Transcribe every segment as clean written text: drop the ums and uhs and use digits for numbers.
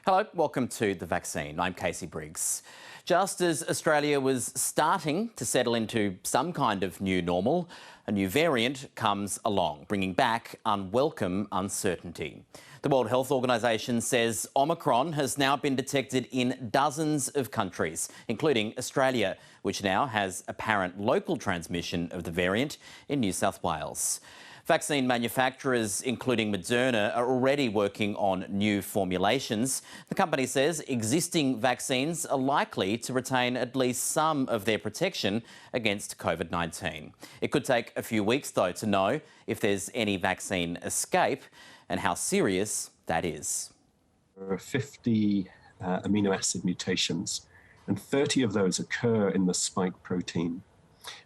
Hello, welcome to The Vaccine. I'm Casey Briggs. Just as Australia was starting to settle into some kind of new normal, a new variant comes along, bringing back unwelcome uncertainty. The World Health Organization says Omicron has now been detected in dozens of countries, including Australia, which now has apparent local transmission of the variant in New South Wales. Vaccine manufacturers, including Moderna, are already working on new formulations. The company says existing vaccines are likely to retain at least some of their protection against COVID-19. It could take a few weeks, though, to know if there's any vaccine escape and how serious that is. There are 50 amino acid mutations, and 30 of those occur in the spike protein.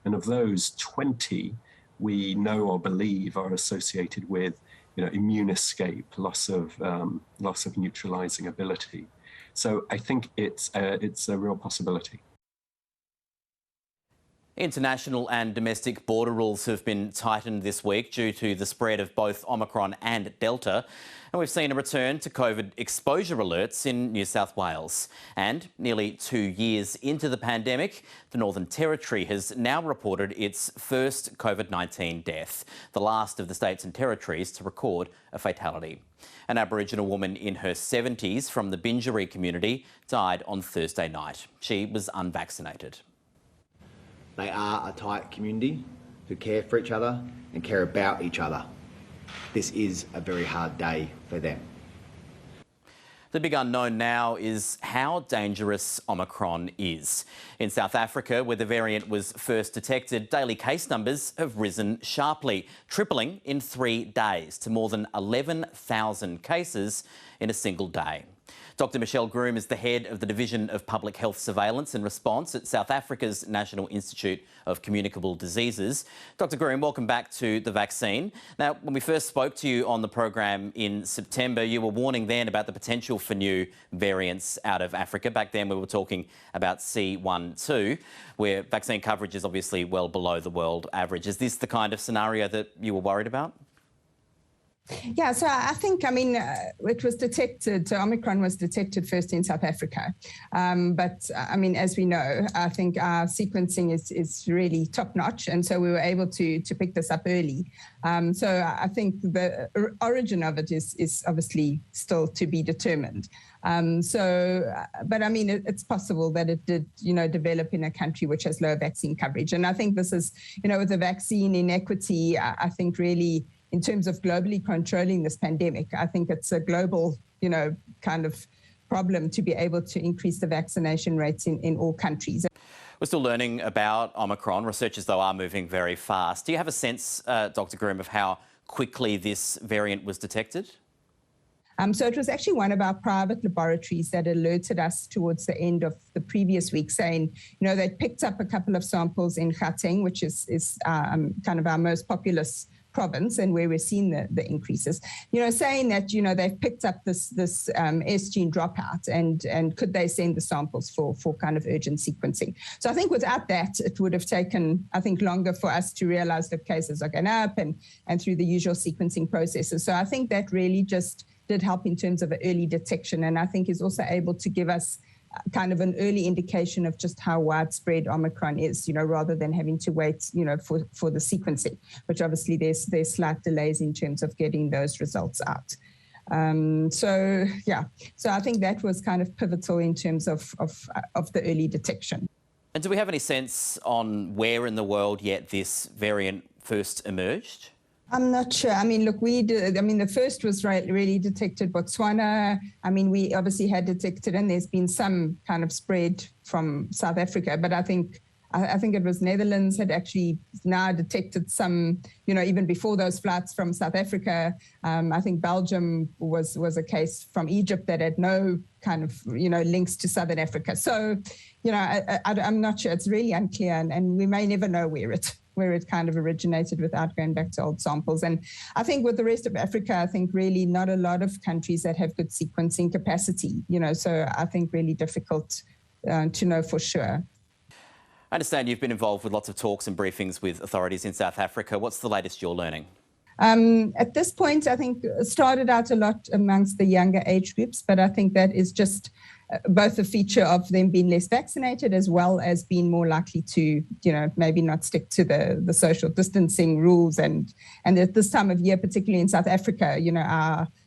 And of those, 20 we know or believe are associated with, immune escape, loss of neutralizing ability. So I think it's a real possibility. International and domestic border rules have been tightened this week due to the spread of both Omicron and Delta. And we've seen a return to COVID exposure alerts in New South Wales. And nearly 2 years into the pandemic, the Northern Territory has now reported its first COVID-19 death, the last of the states and territories to record a fatality. An Aboriginal woman in her 70s from the Bingeree community died on Thursday night. She was unvaccinated. They are a tight community who care for each other and care about each other. This is a very hard day for them. The big unknown now is how dangerous Omicron is. In South Africa, where the variant was first detected, daily case numbers have risen sharply, tripling in 3 days to more than 11,000 cases in a single day. Dr Michelle Groome is the head of the Division of Public Health Surveillance and Response at South Africa's National Institute of Communicable Diseases. Dr Groome, welcome back to The Vaccine. Now, when we first spoke to you on the program in September, you were warning then about the potential for new variants out of Africa. Back then we were talking about C12, where vaccine coverage is obviously well below the world average. Is this the kind of scenario that you were worried about? Yeah, so I think, it was detected, Omicron was detected first in South Africa. But as we know, I think our sequencing is really top notch. And so we were able to pick this up early. So I think the origin of it is obviously still to be determined. It's possible that it did, develop in a country which has low vaccine coverage. And I think this is, with the vaccine inequity, I think really, in terms of globally controlling this pandemic, I think it's a global, kind of problem to be able to increase the vaccination rates in all countries. We're still learning about Omicron. Researchers, though, are moving very fast. Do you have a sense, Dr Groome, of how quickly this variant was detected? So it was actually one of our private laboratories that alerted us towards the end of the previous week saying, they picked up a couple of samples in Gauteng, which is kind of our most populous province and where we're seeing the increases, saying that, they've picked up this S gene dropout and could they send the samples for kind of urgent sequencing. So I think without that, it would have taken, longer for us to realize that cases are going up and through the usual sequencing processes. So I think that really just did help in terms of early detection, and I think is also able to give us kind of an early indication of just how widespread Omicron is, rather than having to wait, for the sequencing, which obviously there's slight delays in terms of getting those results out. So I think that was kind of pivotal in terms of the early detection. And do we have any sense on where in the world yet this variant first emerged? I'm not sure. The first was really detected Botswana. We obviously had detected, and there's been some kind of spread from South Africa, but I think it was Netherlands had actually now detected some, even before those flights from South Africa. I think Belgium was a case from Egypt that had no kind of, links to Southern Africa. So, I'm not sure. It's really unclear, and we may never know where it kind of originated without going back to old samples. And I think with the rest of Africa, I think really not a lot of countries that have good sequencing capacity, so I think really difficult to know for sure. I understand you've been involved with lots of talks and briefings with authorities in South Africa. What's the latest you're learning? At this point, I think it started out a lot amongst the younger age groups, but I think that is just both a feature of them being less vaccinated as well as being more likely to, maybe not stick to the social distancing rules. And at this time of year, particularly in South Africa,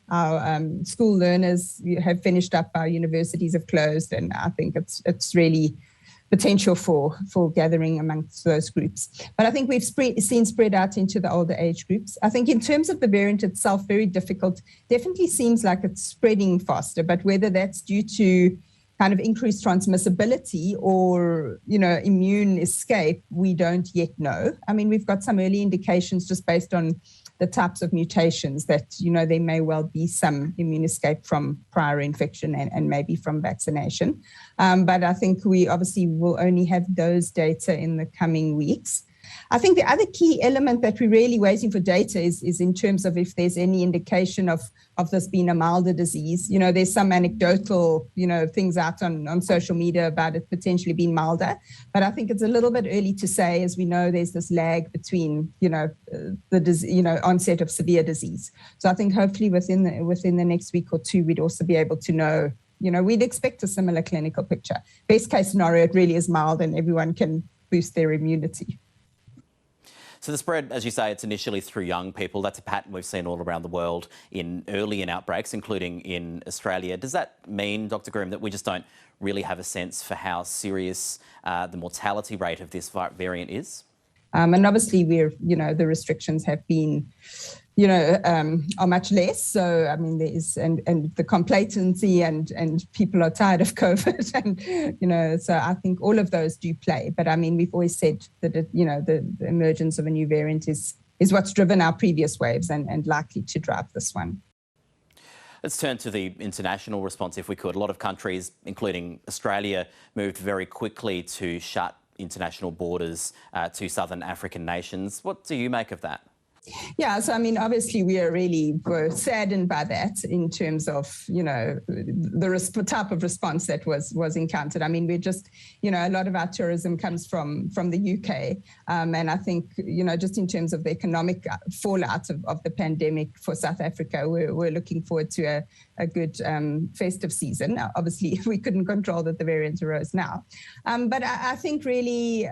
our school learners have finished up, our universities have closed, and I think it's really potential for gathering amongst those groups. But I think we've seen spread out into the older age groups. I think in terms of the variant itself, very difficult. Definitely seems like it's spreading faster, but whether that's due to kind of increased transmissibility or, immune escape, we don't yet know. I mean, we've got some early indications just based on the types of mutations that, there may well be some immune escape from prior infection and maybe from vaccination. But I think we obviously will only have those data in the coming weeks. I think the other key element that we're really waiting for data is in terms of if there's any indication of this being a milder disease. There's some anecdotal, things out on social media about it potentially being milder, but I think it's a little bit early to say, as we know there's this lag between, the onset of severe disease. So I think hopefully within the next week or two, we'd also be able to know, we'd expect a similar clinical picture. Best case scenario, it really is mild and everyone can boost their immunity. So the spread, as you say, it's initially through young people. That's a pattern we've seen all around the world early in outbreaks, including in Australia. Does that mean, Dr Groome, that we just don't really have a sense for how serious the mortality rate of this variant is? And obviously the restrictions have been, are much less. So, I mean, and the complacency and people are tired of COVID and, so I think all of those do play. But I mean, we've always said that, the emergence of a new variant is what's driven our previous waves and likely to drive this one. Let's turn to the international response, if we could. A lot of countries, including Australia, moved very quickly to shut international borders to southern African nations. What do you make of that? Yeah, so I mean, obviously we are really saddened by that in terms of, the type of response that was encountered. I mean, we're just, a lot of our tourism comes from the UK. And I think, just in terms of the economic fallout of the pandemic for South Africa, we're looking forward to a good festive season. Now, obviously, we couldn't control that the variants arose now. But I think really,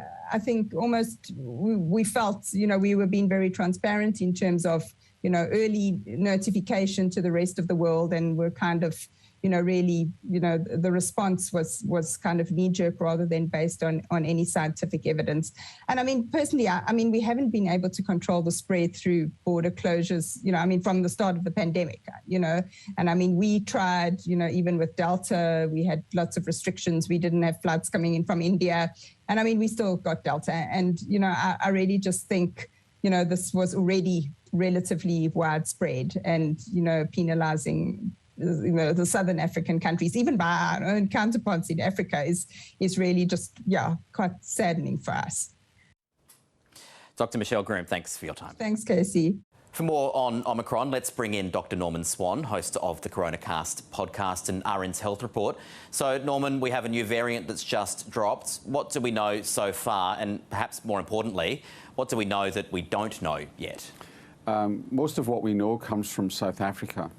almost we felt, we were being very transparent in terms of, early notification to the rest of the world. And we're kind of, really, the response was kind of knee-jerk rather than based on any scientific evidence. And I mean, personally, we haven't been able to control the spread through border closures, from the start of the pandemic, and I mean, we tried, even with Delta, we had lots of restrictions. We didn't have flights coming in from India. And I mean, we still got Delta. And, I really just think, this was already relatively widespread and, penalizing the southern African countries, even by our own counterparts in Africa, is really just, quite saddening for us. Dr Michelle Groome, thanks for your time. Thanks, Casey. For more on Omicron, let's bring in Dr Norman Swan, host of the CoronaCast podcast and RN's Health Report. So, Norman, we have a new variant that's just dropped. What do we know so far? And perhaps more importantly, what do we know that we don't know yet? Most of what we know comes from South Africa,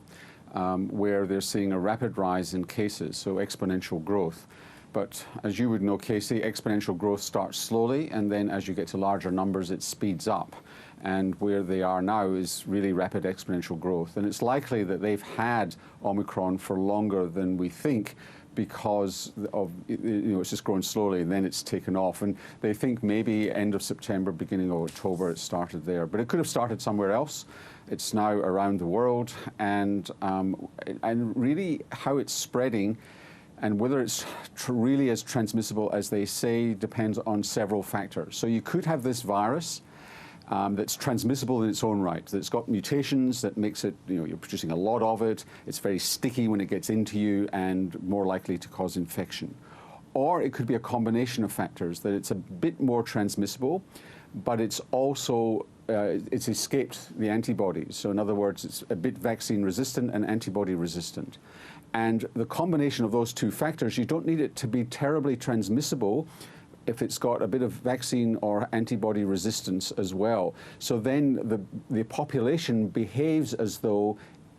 where they're seeing a rapid rise in cases, so exponential growth. But as you would know, Casey, exponential growth starts slowly, and then as you get to larger numbers, it speeds up. And where they are now is really rapid exponential growth. And it's likely that they've had Omicron for longer than we think, because of, it's just growing slowly and then it's taken off. And they think maybe end of September, beginning of October, it started there. But it could have started somewhere else. It's now around the world. And really how it's spreading and whether it's really as transmissible as they say depends on several factors. So you could have this virus that's transmissible in its own right, that's got mutations that makes it, you're producing a lot of it, it's very sticky when it gets into you and more likely to cause infection. Or it could be a combination of factors, that it's a bit more transmissible, but it's also, it's escaped the antibodies. So in other words, it's a bit vaccine resistant and antibody resistant. And the combination of those two factors, you don't need it to be terribly transmissible, if it's got a bit of vaccine or antibody resistance as well. So then the population behaves as though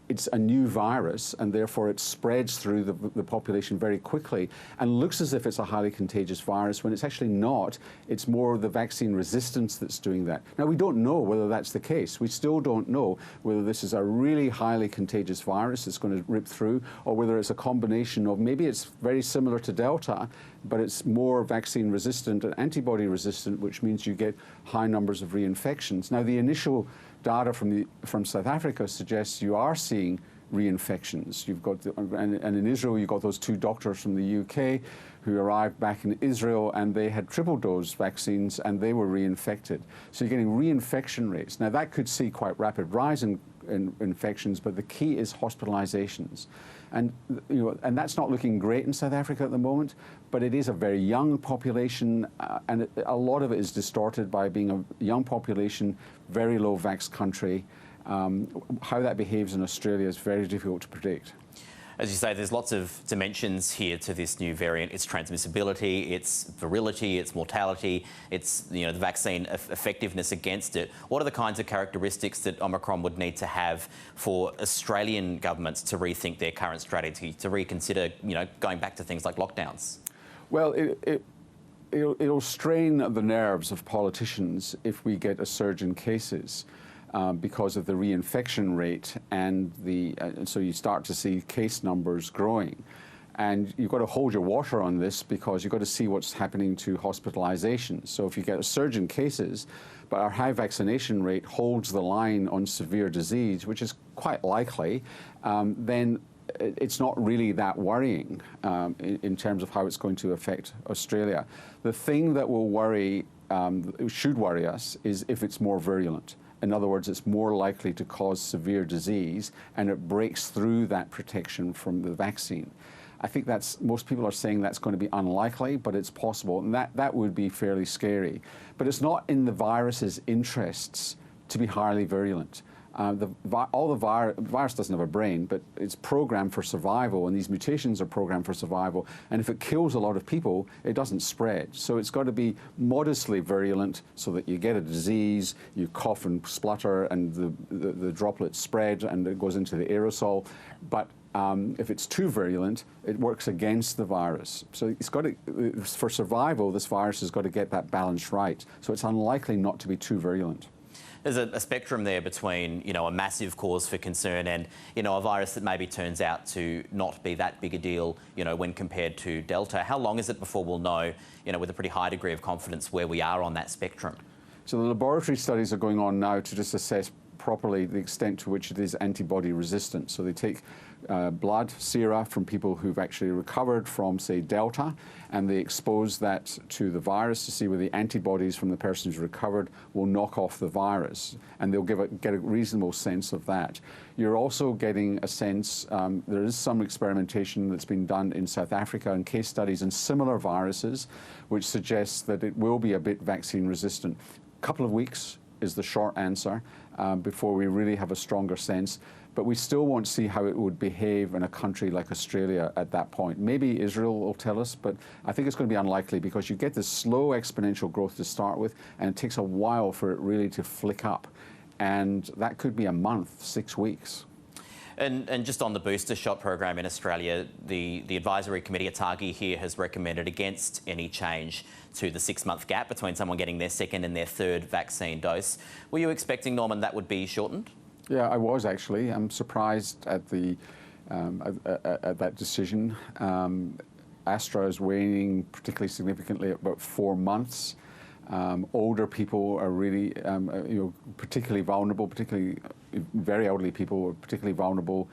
it's a new virus, and therefore it spreads through the population very quickly and looks as if it's a highly contagious virus when it's actually not. It's more the vaccine resistance that's doing that. Now, we don't know whether that's the case. We still don't know whether this is a really highly contagious virus that's going to rip through, or whether it's a combination of maybe it's very similar to Delta, but it's more vaccine resistant and antibody resistant, which means you get high numbers of reinfections. Now, the initial data from South Africa suggests you are seeing reinfections. You've got, and in Israel, you've got those 2 doctors from the UK who arrived back in Israel, and they had triple dose vaccines and they were reinfected. So you're getting reinfection rates. Now, that could see quite rapid rise in infections, but the key is hospitalizations. And, and that's not looking great in South Africa at the moment, but it is a very young population, and a lot of it is distorted by being a young population, very low vax country. How that behaves in Australia is very difficult to predict. As you say, there's lots of dimensions here to this new variant. Its transmissibility, its virility, its mortality, its the vaccine effectiveness against it. What are the kinds of characteristics that Omicron would need to have for Australian governments to rethink their current strategy, to reconsider, going back to things like lockdowns? Well, it'll strain the nerves of politicians if we get a surge in cases. Because of the reinfection rate, and so you start to see case numbers growing. And you've got to hold your water on this, because you've got to see what's happening to hospitalizations. So if you get a surge in cases, but our high vaccination rate holds the line on severe disease, which is quite likely, then it's not really that worrying in terms of how it's going to affect Australia. The thing that will should worry us, is if it's more virulent. In other words, it's more likely to cause severe disease, and it breaks through that protection from the vaccine. I think most people are saying that's going to be unlikely, but it's possible, and that would be fairly scary. But it's not in the virus's interests to be highly virulent. The virus doesn't have a brain, but it's programmed for survival, and these mutations are programmed for survival. And if it kills a lot of people, it doesn't spread. So it's got to be modestly virulent, so that you get a disease, you cough and splutter, and the droplets spread, and it goes into the aerosol. But if it's too virulent, it works against the virus. So it's got to, for survival, this virus has got to get that balance right. So it's unlikely not to be too virulent. There's a spectrum there between, a massive cause for concern and, a virus that maybe turns out to not be that big a deal, when compared to Delta. How long is it before we'll know, with a pretty high degree of confidence, where we are on that spectrum? So the laboratory studies are going on now to just assess properly the extent to which it is antibody resistant. So they take blood sera from people who've actually recovered from, say, Delta, and they expose that to the virus to see whether the antibodies from the person who's recovered will knock off the virus, and they'll get a reasonable sense of that. You're also getting a sense, there is some experimentation that's been done in South Africa and case studies in similar viruses, which suggests that it will be a bit vaccine resistant. A couple of weeks is the short answer before we really have a stronger sense. But we still want to see how it would behave in a country like Australia at that point. Maybe Israel will tell us, but I think it's going to be unlikely, because you get this slow exponential growth to start with, and it takes a while for it really to flick up. And that could be a month, 6 weeks. And just on the booster shot program in Australia, the advisory committee, ATAGI here, has recommended against any change to the 6-month gap between someone getting their second and their third vaccine dose. Were you expecting, Norman, that would be shortened? Yeah, I was actually. I'm surprised at at that decision. Astra is waning particularly significantly at about 4 months. Older people are really, particularly vulnerable. Particularly very elderly people are particularly vulnerable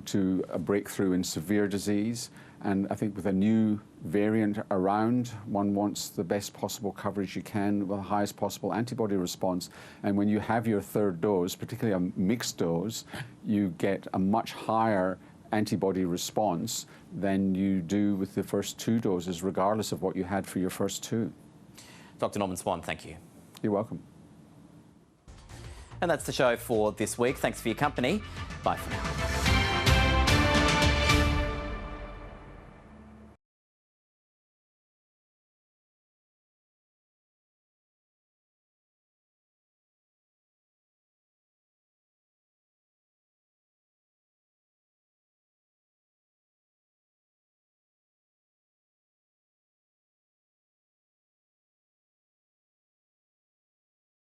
to a breakthrough in severe disease. And I think with a new variant around, one wants the best possible coverage you can with the highest possible antibody response. And when you have your third dose, particularly a mixed dose, you get a much higher antibody response than you do with the first 2 doses, regardless of what you had for your first 2. Dr Norman Swan, thank you. You're welcome. And that's the show for this week. Thanks for your company. Bye for now.